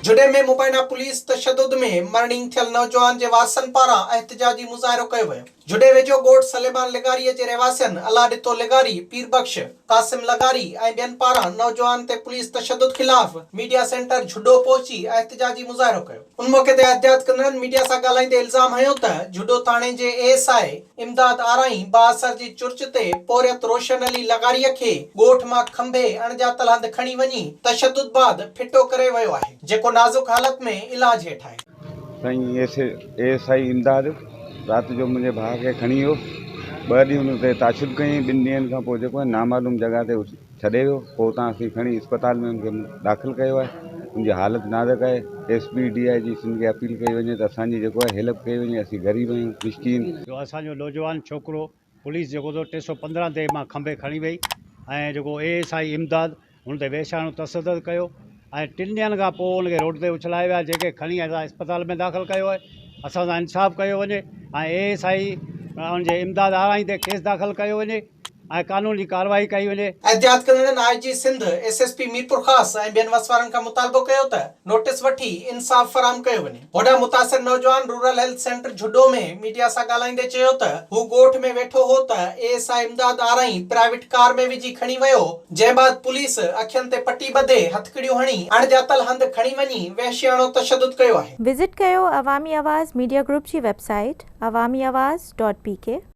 जुडे में मुबैना पुलिस तशद्दुद में मरणीं थियल नौजवान जे वारसन पारां एहतजाजी मुज़ाहिरो कयो वियो। जुडे वेझो ॻोठ सलेमान लिगारी जे रहवासियनि अलाडितो लिगारी, पीरबख्श, कासिम लगारी ऐं ॿियनि पारां नौजवान ते पुलिस तशद्दुद खिलाफ़ मीडिया सेंटर झुडो पहुची एहतजाजी मुज़ाहिरो कयो। उन मौके ते एहतियात कंदड़नि मीडिया सां ॻाल्हाईंदे इल्ज़ाम हयो त झुडो थाणे जे एएसआई इमदाद आराई बाअसर जी चुर्च ते पोरियत रोशन अली लगारीअ खे ॻोठ मां खंभे अणॼातल हंधि खणी वञी तशद्दुद बाद फिटो करे वियो आहे, जेको नाज़ुक हालत में इलाज हेठि आहे। साईं एएसआई इमदाद रात जो मुझे भाउ खे खणी वियो। 2 ॾींहं हुन ते ताशुद कई। 2 ॾींहंनि खां पोइ जेको आहे नामालूम जॻह ते छॾे वियो। पोइ उतां असीं खणी अस्पताल में उनखे दाख़िल कयो आहे। उनजी हालत नाज़ुक आहे। एसपी डीआईजी सिंध खे अपील कई वञे त असांजी जेको आहे हेल्प कई वञे। असीं ग़रीब आहियूं, मिस्कीन। जो असांजो नौजवान छोकिरो पुलिस जेको 315 ते मां खंभे खणी वई ऐं जेको एएसआई इमदाद हुन ते वेशाणो तशद्दुद कयो ऐं 3 ॾींहंनि खां पोइ उनखे रोड ते उछलाए विया, जेके खणी असां अस्पताल में दाख़िल कयो आहे। असां सां इंसाफ़ कयो वञे ऐं एएसआई उनजे इमदाद आराई ते केस दाख़िल कयो वञे ऐं कानूनी कार्रवाई कई वञे। एहतियात कंदड़नि आईजी सिंध, एसएसपी मीरपुर ख़ास ऐं ॿियनि वसवारनि खां मुतालबो कयो त नोटिस वठी इंसाफ़ फराहम कयो वञे। होॾां मुतासिर नौजवान रूरल हेल्थ सेंटर झुडो में मीडिया सां ॻाल्हाईंदे चयो त हू ॻोठ में वेठो हो त एएसआई इमदाद आराई प्राइवेट कार में विझी खणी वियो, जंहिं बाद पुलिस अखियुनि ते पटी ॿधे हथकड़ियूं हणी अणॼातल हंधि खणी वञी वहशियाणो तशद्दुद कयो आहे। विजिट कयो अवामी आवाज़ मीडिया ग्रुप जी वेबसाइट awamiawaz.pk।